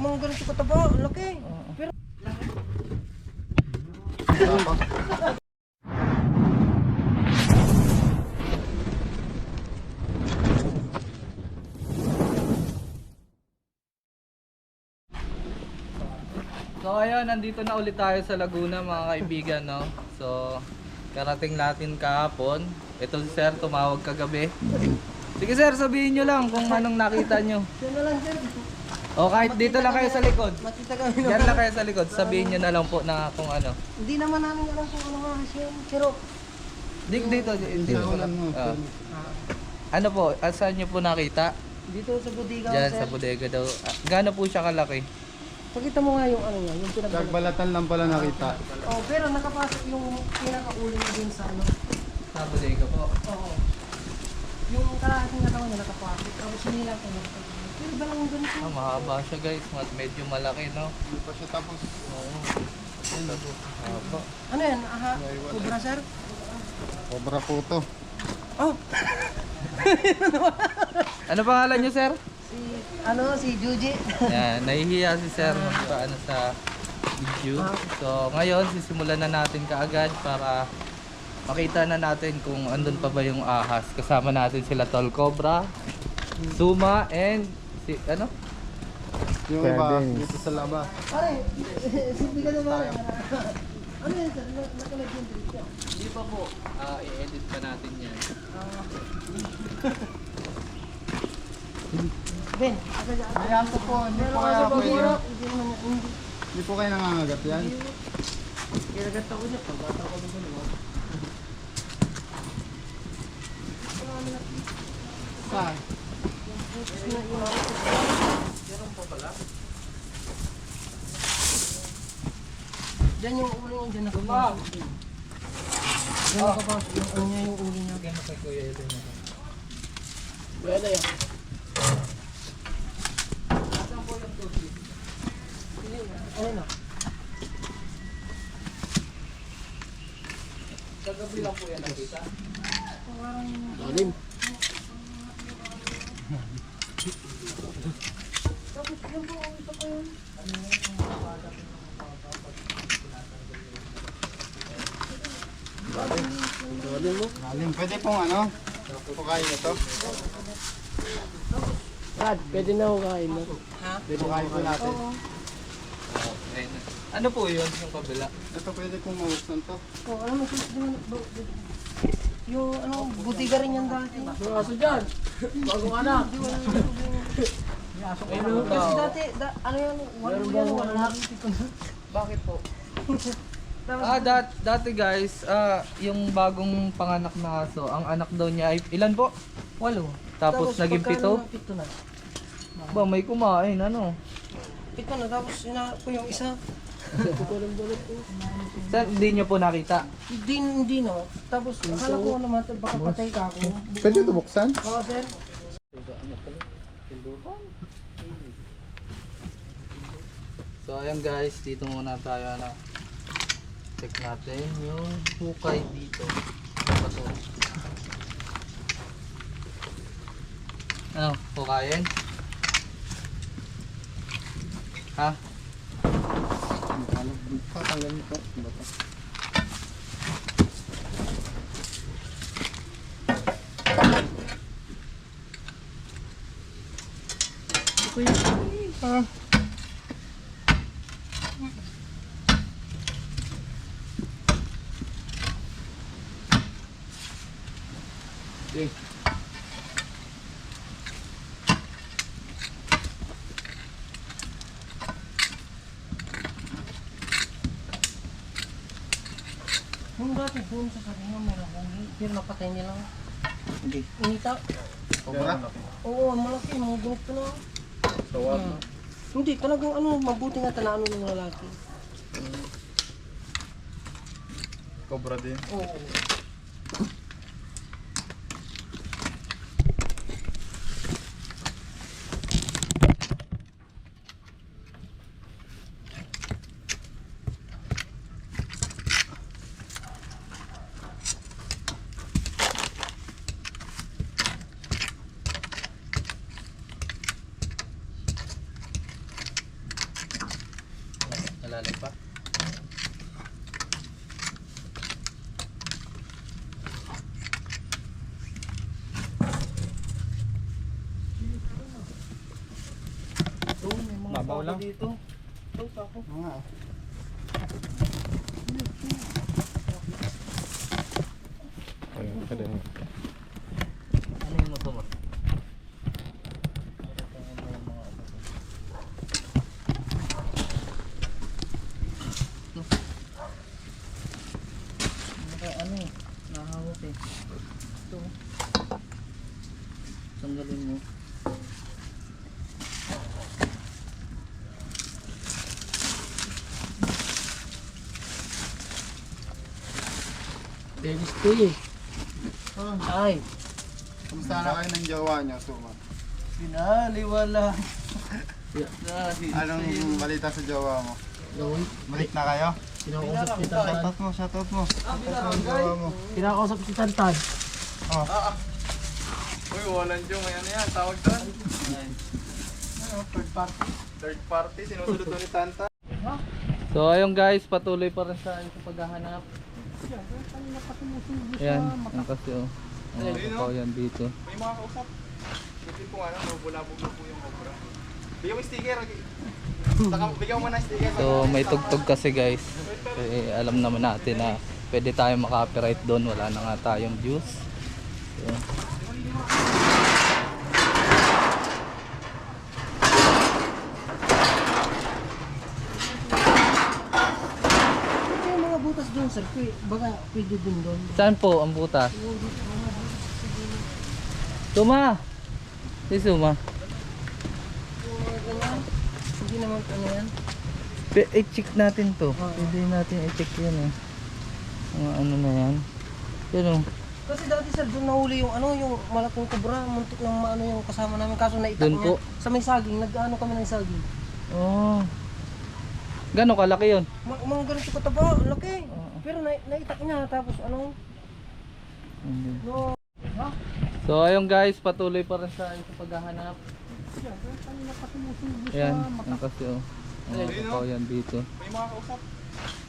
mga ganito kataba, laki. Pero So ayun, nandito na ulit tayo sa Laguna mga kaibigan, no? So, karating natin kahapon. Ito si Sir, tumawag kagabi. Sige Sir, sabihin nyo lang kung anong nakita nyo. yun na lang sir. O kahit dito lang kayo sa likod. Makita kami Yan lang kayo sa likod, sabihin nyo na lang po na kung ano. Hindi naman namin alam kung ano nga siya. Pero Dito po lang. Ano po, saan nyo po nakita? dito sa bodega Diyan sir. sa bodega daw. Gaano po siya kalaki? Pakita mo nga yung ano nga, yung pinagbalatan. Nagbalatan lang pala nakita. Oh, pero nakapasok yung pinaka-uling na din sa ano. Sa bodega po. Oo. Yung kalahating katawan niya nakapasok. Tapos sinila ko na. Pero ba lang ganito? Ah, mahaba siya guys, medyo malaki, no? Hindi pa siya tapos. Oo. Mahaba. Ano yan? Aha, kubra sir? Cobra po to. Oh, Ano pangalan nyo, Sir? si Juji. Yan, nahihiya si Sir paano sa video. So, ngayon sisimulan na natin kaagad para makita na natin kung andun pa ba yung ahas. Kasama natin sila Tol Cobra, Suma, and si ano? Yung iba dito sa laba. Pare, simple ka naman. Ano yan sir? Nakalagay yung dito. Hindi pa po. I-edit pa natin yan. Ben, Ayan po po, hindi po kaya pwede. Hindi po kayo nangangagat yan. Kinagat ako niya, pagbata ko nito naman. Saan? Meron po pala. Diyan yung ulo niya, diyan nakapasok. Diyan nakapasok yung ano niya, yung ulo niya. Ganun kay Kuya Eden. Pwede yan. Saan po yung tubig? Ayun na. Kagabi lang po yan nakita. Lalim. Tapos yan po, ito pa yun. Lalim. Pwede pong ano? Po kayo ito? Brad, pwede na ako kain na. Ha? Pwede po kayo po natin. Ano po yun yung kabila? Ito pwede pong mawuksan to. Oh, alam mo, yung ano, butiga rin yan dati. Yung aso dyan. Bagong anak. Kasi dati, ano yan, wala nakikita ko. Bakit po? Dati guys, yung bagong panganak na aso, ang anak daw niya ay ilan po? 8. Tapos naging 7? Pito na. Ba, may kumain, ano? Pito na, tapos inaarap ko yung isa. Kukulang-bulat ko. Saan, hindi niyo po nakita? Hindi no. Tapos akala ko naman, baka patay ka ako. Pwede ito buksan? Oo, sir. So ayan guys, dito muna tayo na check natin yung hukay dito. Ano to? Ano, hukayin? Ha? Patanggalin po. Bato. Okay. Yung dati doon sa kanina may nahuli. Pero napatay nila. Hindi. Inita. Cobra? Oo, malaki. Mga gunit ko na. Tawag. Hindi, talagang ano, mabuti nga talaano ng lalaki. Cobra din. Oo. Malalim pa. Ito, may mga Babaw sako lang. dito. Ito, sako. Mga ayun, kada yun. Ano yung motor mo? Ano eh, nahawak eh. Ito. Tanggalin mo. Dennis to eh. Ay, Kumusta na kayo ng jowa niyo, Suma? Pinaliwala. Anong balita sa jowa mo? yun. Balik na kayo? Kinakausap si Tantan. Shoutout mo, shoutout mo. Shoutout mo ang jowa mo. Kinakausap si Tantan. Oh. Uy, walang Diyo, may ano yan, tawag doon? Ano, third party? Third party, sinusunod doon ni Tanta. So ayun guys, patuloy pa rin sa paghahanap. Yan, yan kasi oh. Oh, yan dito. May mga kausap. Buti po ano, nabulabog na po yung obra. Bigyan mo yung sticker. Bigyan mo na yung sticker. So may tugtog kasi guys. Alam naman natin na pwede tayong maka-copyright doon, wala na nga tayong views. So, Ito yung mga butas doon sir. Baka pwede din doon. saan po ang butas? Suma! Si Suma. Yung mga ganyan. Hindi naman ano yan. I-check natin to. Pwede natin i-check yun eh. Mga ano na yan. Yan oh. Kasi dati sir, doon nahuli yung ano, yung malaking kubra, muntik ng maano yung kasama namin. Kaso naitak Doon niya. po? Sa may saging, nag-ano kami ng saging. Oh. Gano'ng kalaki yun? Mga ganito kataba, ang laki. Oo. Pero naitak niya, tapos ano, Hindi. no. Ha? So ayun guys, patuloy pa rin sa paghahanap. Yan, yan kasi oh. Oh, yan dito. May mga kausap.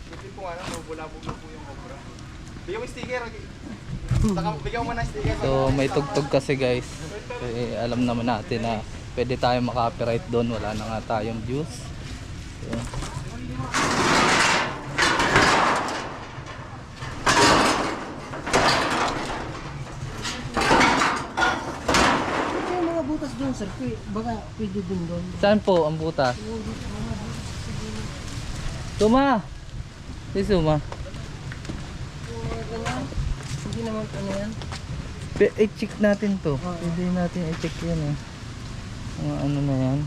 Buti po ano, nabulabog na po yung obra. Bigyan mo yung sticker. Bigyan mo na yung sticker. So may tugtog kasi guys. Alam naman natin na pwede tayong maka-copyright doon, wala na nga tayong views. So, Ito yung mga butas doon sir, baka pwede din doon. saan po ang butas? Yung dito, mga butas siguro. Suma! Si Suma. Yung mga ganyan. Hindi naman ano yan. I-check natin to. Pwede natin i-check yun eh. Mga ano na yan.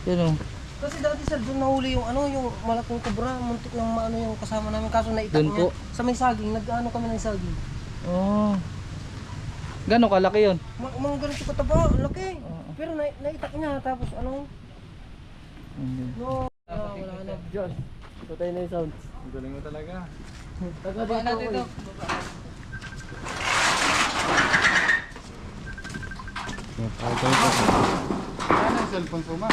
Yan oh. Kasi dati sir, doon nahuli yung ano, yung malaking kubra, muntik ng maano yung kasama namin. Kaso naitak Doon niya. po? Sa may saging, nag-ano kami ng saging. Oh. Gano'ng kalaki yun? Mga ganito kataba, ang laki. Oo. Pero naitak niya, tapos ano, Hindi. no. Wala na. Diyos, patay na yung sound. Ang galing mo talaga. Taga dito. Ano yung cellphone, Suma?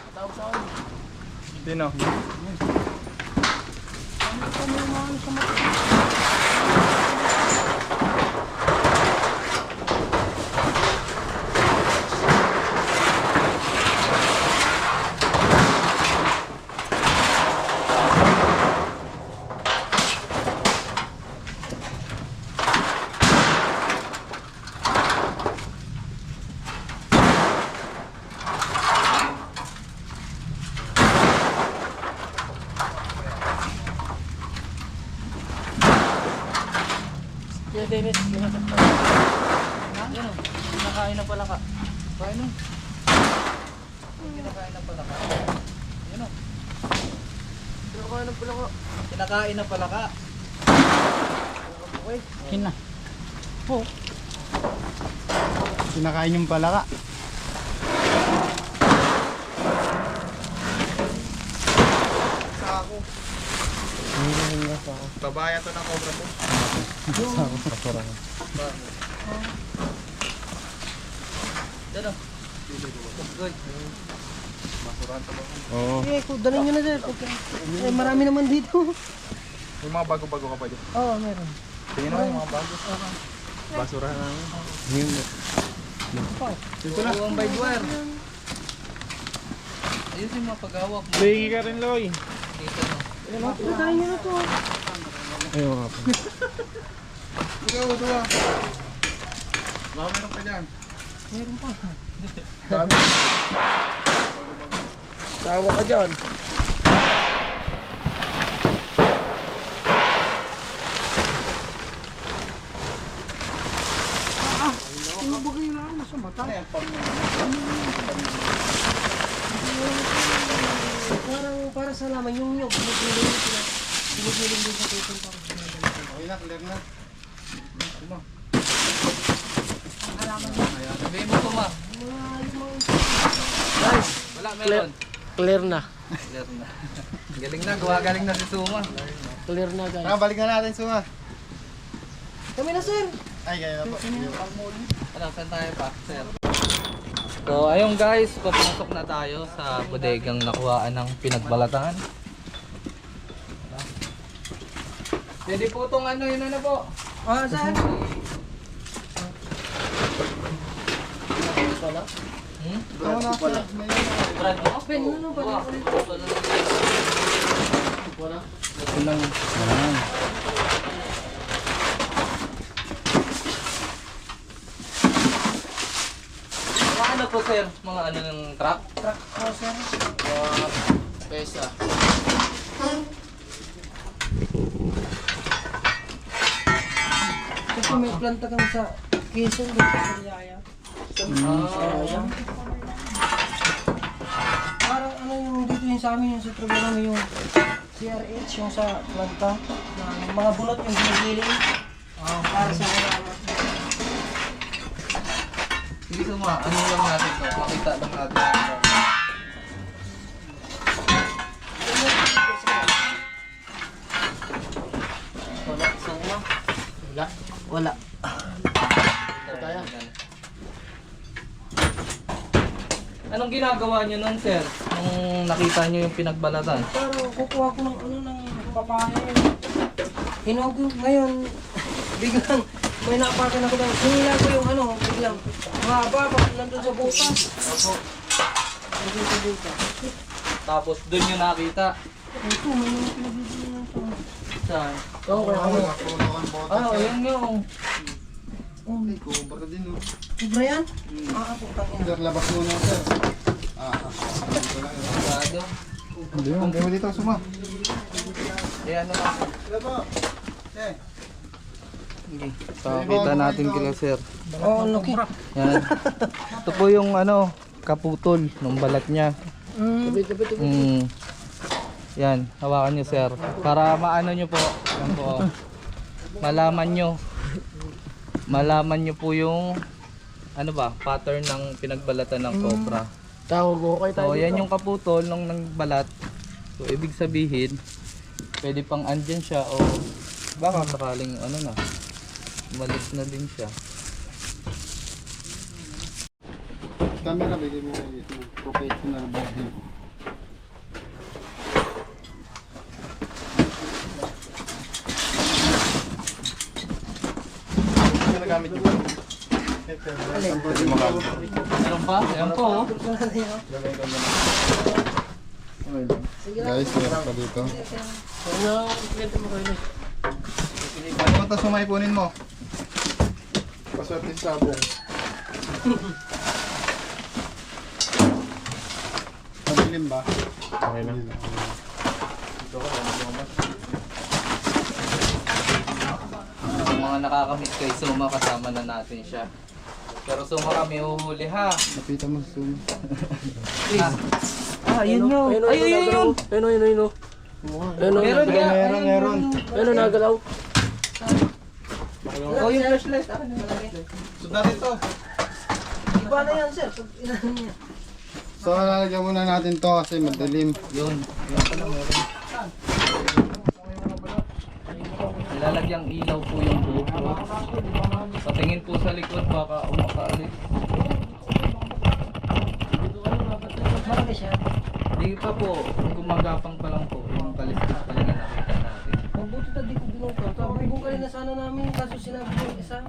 Tawag sa akin. Sino? Ano pa may mga ano sa mata? Kaya Dennis, ginasap na. Yan o. Kinakain na pala ka. Kain o. Kinakain na pala ka. Yan o. Kinakain ng pula ko. Kinakain na pala ka. Kina. Po. Kinakain yung palaka. Sako. Babayan to ng cobra po. Yan o. Good. Basurahan sa bawah. Oo. Eh, dalhin nyo na sir. Eh, marami naman dito. May mga bago-bago ka pa dyan. Oo, meron. Tingnan mo yung mga bago. Basurahan namin. Dito na. Ang by wire. Ayusin mo pag-hawak mo. Bigay ka rin, Loy. Dito no. Puntahan nyo na to. Ayun nga po. Ito ah. Baka meron pa dyan. Meron pa. Dami. Tawa ka dyan. Ano ba kayo na nasa mata? Ano yan? Para sa laman yung nyog. Pinipiling sila. Pinipiling din sa tutong para sa mga ganito. Okay na, clear na. Ano? Sabihin mo ko ma. Wala meron. Clear na. Clear na. Galing na, galing na si Suma. Clear na guys. Balik na natin, Suma. Kami na sir. Ay, kaya na po. Ano, saan tayo pa, sir? So, ayun guys, papasok na tayo sa bodegang nakuhaan ng pinagbalatan. Pwede po itong ano, yun ano po? Ah, saan? Hmm? Brad, wala. Brad mo? Pen, ano ba? Ilang. Mga ano po sir? Mga ano ng truck? Truck crosser. Pesa. Kasi may planta kami sa Quezon dito sa Yaya. Ah, Parang ano yung dito yung sa amin yung sa trabaho namin yung CRH yung sa planta na mga bulot yung ginigiling para sa halaman. sige Suma, ano lang natin to? Makita lang natin. Wala, suma. Wala. Kaya. Anong ginagawa niyo nun, sir? Nung nakita niyo yung pinagbalatan? Pero kukuha ko ng ano ng papaya. Hinog ngayon biglang may napakan ako ng hinila ko yung ano biglang mahaba pa nandun sa butas. Opo. Nandun sa butas. Tapos doon niyo nakita. Ito may mga pinagbibili ng ito. Saan? Oo, kaya ano. Ah, ayun yung. Ay, kubra din, oh. Ibra yan? Ako tangina. Sir, labas muna, sir. Dito lang. Sigurado. Hindi yun. Kaya dito, Suma. Eh, ano na? Sila po. Eh. Pakita natin kila sir. Oo, laki. Yan. Ito po yung ano, kaputol ng balat niya. Yan, hawakan niyo sir. Para maano niyo po. Yan po. Malaman niyo po yung ano ba, pattern ng pinagbalatan ng cobra. Tawag ko kay So, yan yung kaputol ng balat. So, ibig sabihin, pwede pang andyan siya o baka sakaling ano na, umalis na din siya. Camera, bigay mo kayo ito. Professional ba? Ano nagamit niyo? Pwede mo gamit. Meron pa? Ayan po. Oh. Guys, meron pa dito. Ano ito sumaipunin mo? Paswerte sa sabong. Madilim ba? Okay na. Yung mga nakakamiss kay Suma, kasama na natin siya. Pero Suma kami uhuli ha. Napitan mo sa zoom. Yun yun. Ay, yun. Ayun. Meron nga. Meron. Ayun, nagalaw. Oh, yung flashlight. Sundan ito. Iba na yan, sir. Pag inahin niya. So, lalagyan muna natin to kasi madilim. Yun. Yun pala meron. Lalagyan ilaw po yung GoPro. Patingin po sa likod baka umakaalis. malaki siya. Hindi pa po, kung gumagapang pa lang po, yung kalistas pa lang yung nakita natin. Mabuti na di ko binungkot. Sabi ko kanina sana namin, kaso sinabi ko isa.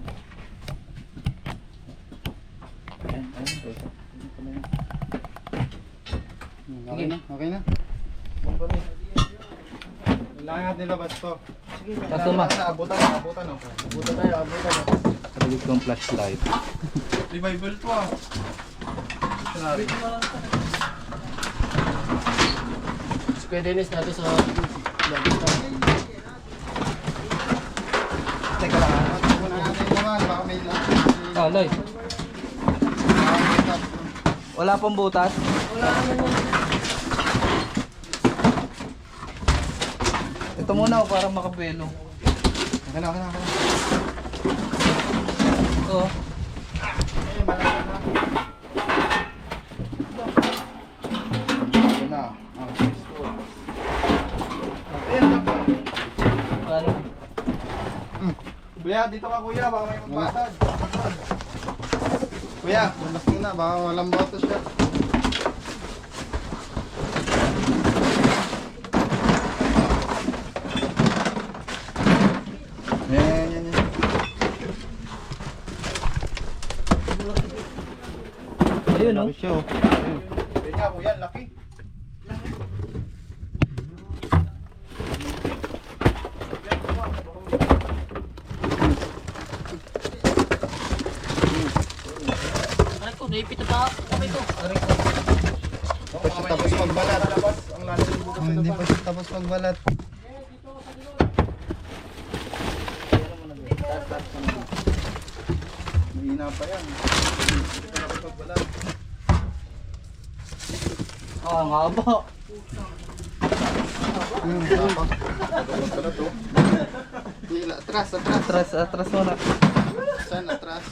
Ayan, ayan. Okay na, okay na. Kailangan natin nilabas to. Kaso ma, Abutan oh. Abutan tayo. saligid kong flashlight. Revival to ah. Dictionary. Si Kuya Dennis natin sa Teka lang ha. Muna natin naman, baka may Oh, Loy. Wala pong butas? wala naman yan. Ito muna para makapelo. Okay na. Ito. Eh, malapit na. Ito na. Ano? Kuya, dito ka kuya, baka may magbatag. Kuya, labas mo na, baka walang boto siya. Yan. Ayun oh. Laki siya, oh. Yan nga kuya, laki. Aray ko, naipit na pa kami to. Pa siya tapos magbalat. Ang lalim ng butas sa Hindi labas. pa siya tapos magbalat. Mahina pa yan. Ah, nga ba? Atras. Atras muna. Saan atras?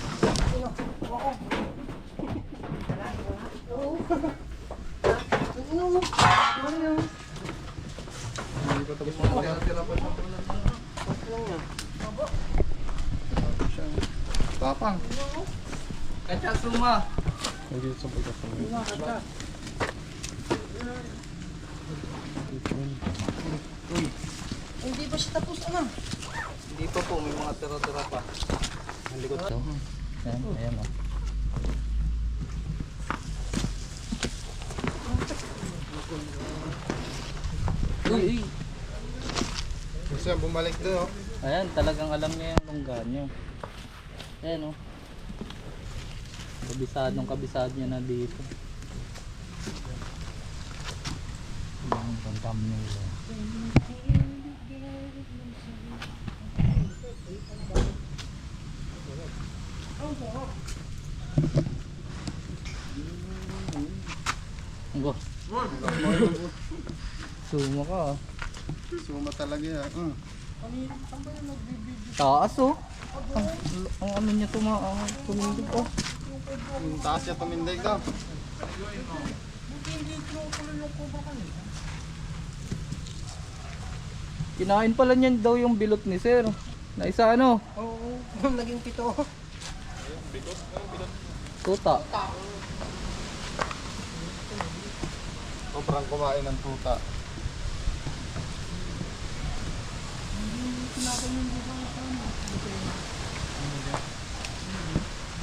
Tapang. Kacha suma. Hindi pa siya tapos ano? Hindi pa po, may mga tira-tira pa. Ang likod to. Ayan, ayan oh. Uy, Gusto yan bumalik doon, oh. ayan, talagang alam niya yung lungga niya. Ayan oh. Kabisado niya na dito. Yung thumbnail. Aba. Suma ka ah. Suma talaga yan. Taas oh. Ang ano niya tumindig oh. Yung taas niya tumindig daw. Kinain pala niyan daw yung bilot ni sir. Na isa ano? Oo, naging pito. Tuta. Sobrang kumain ng tuta.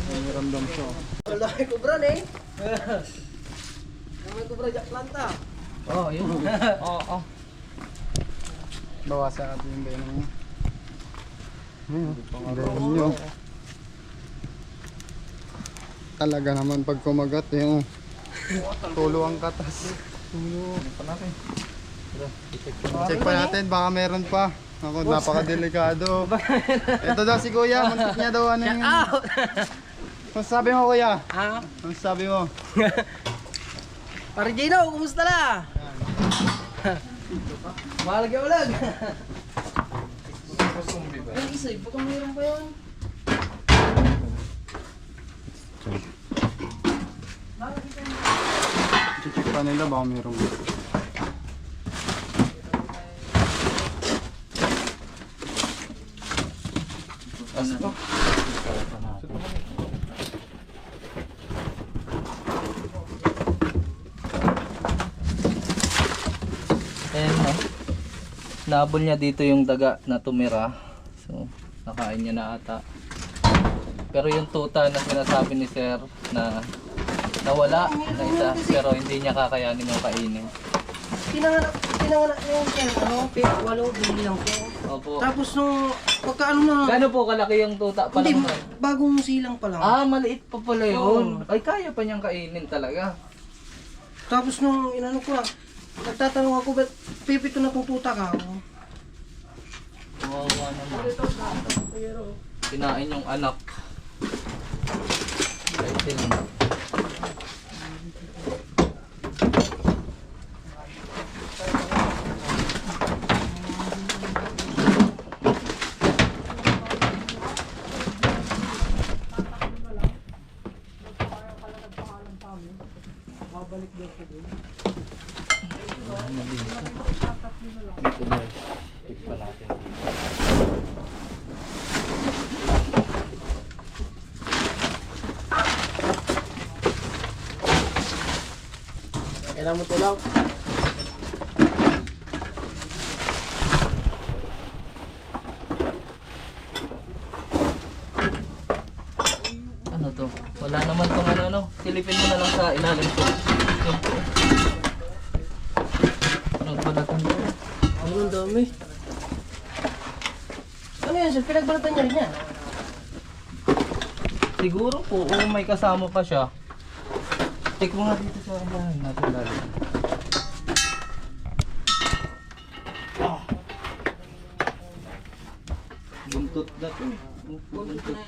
May ramdam siya. Wala may kubra eh. May kubra jak planta. Oh, yun. Oo. Bawasan natin yung venom niya. Venom niyo. Talaga naman pag kumagat yung tulo ang katas. Check pa natin, baka meron pa. Ako, napaka-delikado. Ito daw si Kuya, muntik niya daw ano yung... Out! Ano sabi mo Kuya? Ha? Ano sabi mo? Pare Gino, kumusta na? Mahalag yung ulag. Ang isa, baka mayroon pa yun. Check pa nila, baka meron. Aspo. Ayan na. Naabol niya dito yung daga na tumira. So, nakain niya na ata. Pero yung tuta na sinasabi ni Sir na nawala na isa, pero hindi niya kakayanin yung kainin. Pinanganak niya yung sir, walo, bili lang po. Opo. Tapos nung pagkaano na, Gano'n po kalaki yung tuta pa hindi, lang? bagong silang pa lang. Maliit pa pala yun. Ay, kaya pa niyang kainin talaga. Tapos nung inano ko nagtatanong ako, ba't pipito na kung tuta ka? Kawawa naman. Kinain yung anak. Kaitin. Kailangan mo tulaw. Ano to? Wala naman tong ano. Silipin mo na lang sa ilalim ko. Anong balatan to? Ano ang dami? Ano yan sir? Pinagbalatan niya rin yan? Siguro po, may kasama pa siya. Check mo nga dito sa bahay natin lalo. Buntot na to. Buntot.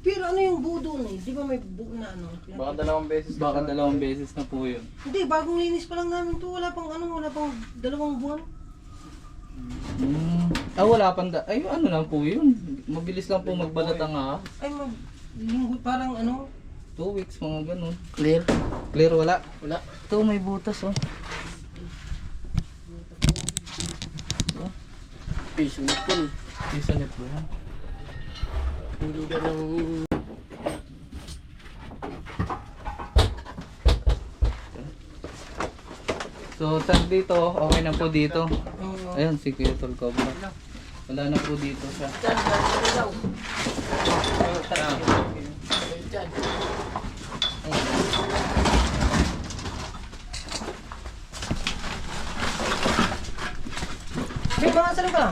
Pero ano yung buo doon eh? Di ba may buo na ano? Baka 2 beses. Baka 2 beses na po yun. Hindi, bagong linis pa lang namin to. Wala pang 2 buwan. Wala pang ay ano lang po yun. Mabilis lang po magbalat ang ahas. Ay, linggo parang 2 weeks mga ganun. Clear? Clear wala? Wala. Ito may butas oh. Piso na po eh. Isa net ba yan? Hindi ka lang... So tag dito, okay na po dito. Ayun si Kuya Tol Cobra. Wala na po dito siya. May mga saan ka?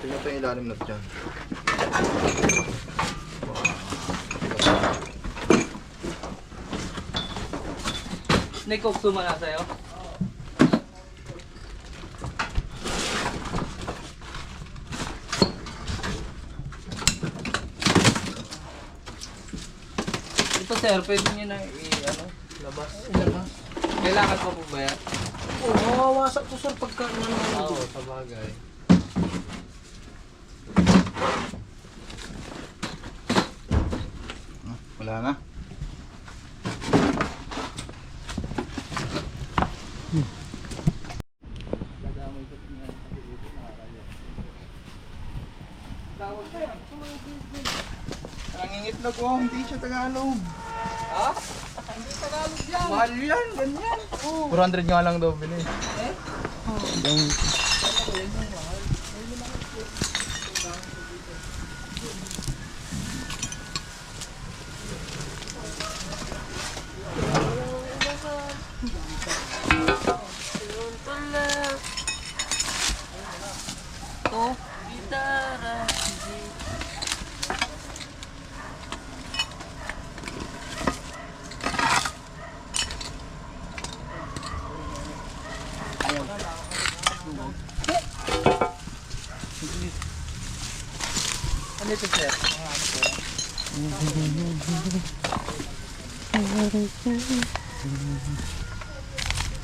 Tingnan pa yung ilalim na dyan. Snake Oak sumana sa'yo? Ito sir, pwede nyo na labas. Kailangan pa po ba yan? Oo, mawawasak to sir pagka Oo, sa bagay. Wala na. Nangingitlog ko, hindi siya Tagalog. Ha? Hindi Tagalog yan. Mahal yan, ganyan. 400 nga lang daw bili. Yung Ano ito sir?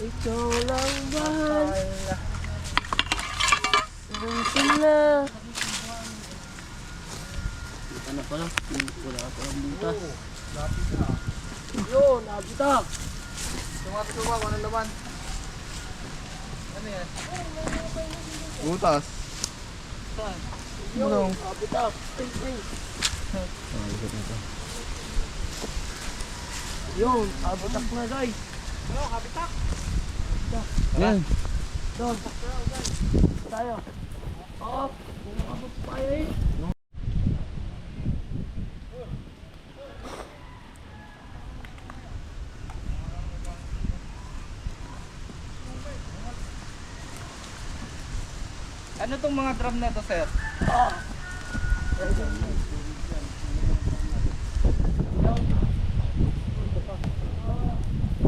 ikaw lang mahal. Sila. Ano pa lang? Wala pa ang butas. Yun, nabutak. Tumatasuba ko ng laman. Ano yan? Butas. Yun, nabutak. Yun, abutak na guys. Yan. Doon, tayo. Oo, abot tayo eh. Ano tong mga drum na to, sir?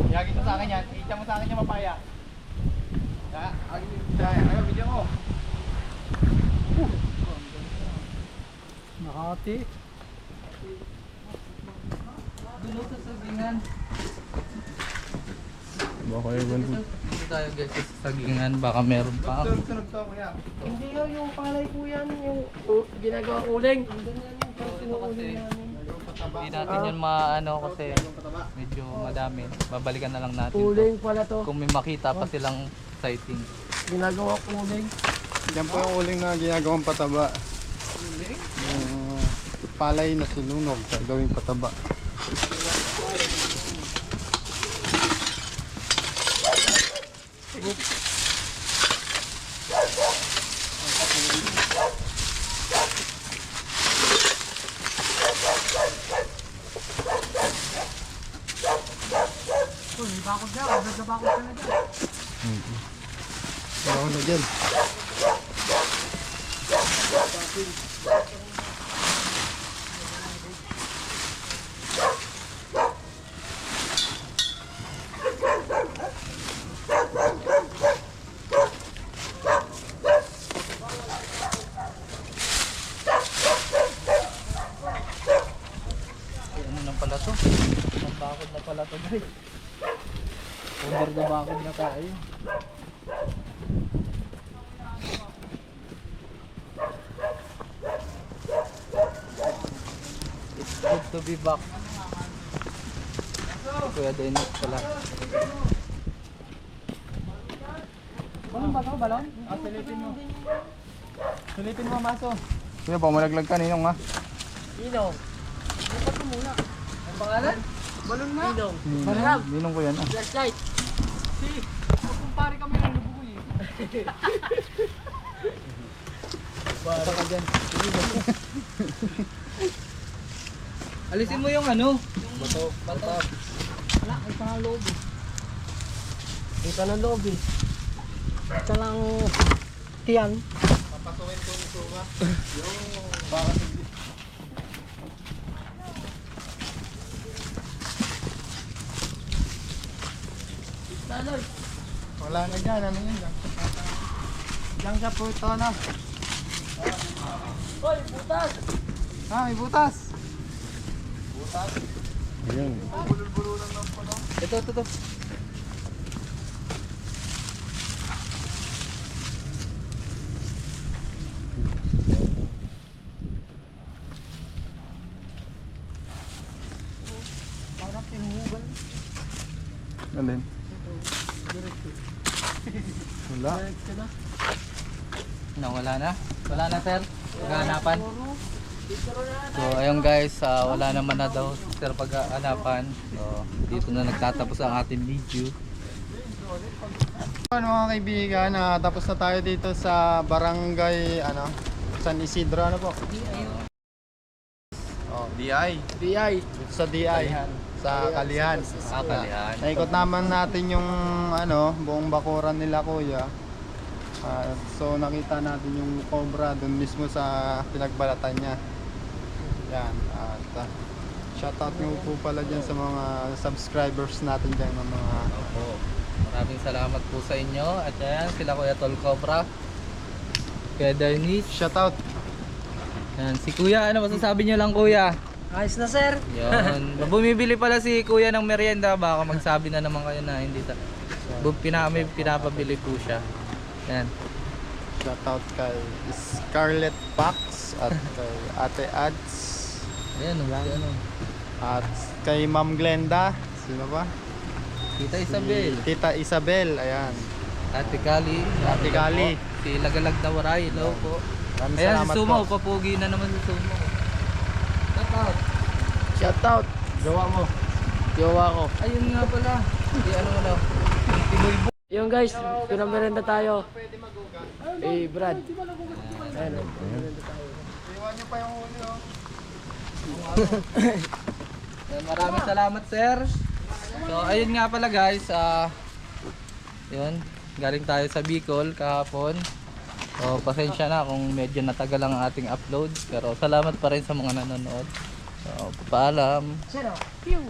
Yagi mo sa akin yan. Iitya mo sa akin yung papaya. Ayaw, video mo. Makati. Dulo sa sagingan. Baka ewan ko. Dito tayo guys sa sagingan. Baka meron pa. Tunog to, kuya. Hindi yun, yung palay po yan, yung ginagawa uling. Ito kasi hindi natin yun maano kasi medyo madami. Babalikan na lang natin to. Uling pala to. Kung may makita pa silang sighting. Ginagawa uling. Yan po yung uling na ginagawang pataba. Yung palay na sinunog, gawing pataba. May bakod na, agad na bakod ka na dyan. Ako na dyan. Ano na pala to? Ang bakod na pala to guys. Over the bakod na tayo. It's good to be back. Kuya Dennis pala. Balon ba ito? Balon? Silipin mo. Silipin mo, maso. Kuya, pamalaglag ka ninong ha. Inong. Bukat mo muna. Ang pangalan? Balon nga. Inong. Ninong ko yan ah. Flashlight. Kumpare kami ng lubugoy eh. Basta ka dyan. Alisin mo yung ano? Bato. Bato. Wala, ay pa loob eh. Ay pa ng loob eh. Ito lang tiyan. Papatuin ko yung suka. Baka sige. Laloy. Wala na dyan, ano yun? Diyan ka po ito na. Hoy, butas! Ha, may butas. Ayan. Ito. Parang pinuhugan. Alin? Wala. Diretso na. Wala na? Wala na sir? Paghahanapan? Picture na. So ayun guys, wala naman na daw sir paghahanapan. So dito na nagtatapos ang ating video. Ano mga kaibigan, tapos na tayo dito sa barangay San Isidro, ano po? Oh, DI. DI. Sa DI. Sa Kalihan. Kalihan. Naikot naman natin yung buong bakuran nila kuya. So nakita natin yung cobra dun mismo sa pinagbalatan niya. Yan. At shoutout nyo po pala dyan sa mga subscribers natin dyan ng mga Opo. Maraming salamat po sa inyo. At ayan, sila Kuya Tol Cobra. Kuya Dennis. shoutout. Yan, si Kuya, ano masasabi niyo lang Kuya? Ayos na sir. Yun. Bumibili pala si Kuya ng merienda. Baka magsabi na naman kayo na hindi pinapabili po siya. Yan. Shoutout kay Scarlett Pax at kay Ate Ads Ayan, ano. at kay Ma'am Glenda. Sino ba? Tita Isabel. Tita Isabel, ayan. Ate Kali. Ate Kali. Si Lagalag na Waray. Hello po. Maraming Ayan, si salamat Sumo. po. Papugi na naman si Sumo. Shout out. Shoutout. Gawa mo. Jowa ko. Ayun nga pala. Si ano mo daw? Timoy Bo. Yun guys, pinamerenda tayo. Eh, Brad. Ayun, Iwan nyo pa yung huli oh. Maraming salamat sir. So ayun nga pala guys, yun, galing tayo sa Bicol kahapon. So pasensya na kung medyo natagal ang ating upload, pero salamat pa rin sa mga nanonood. So paalam. Pew!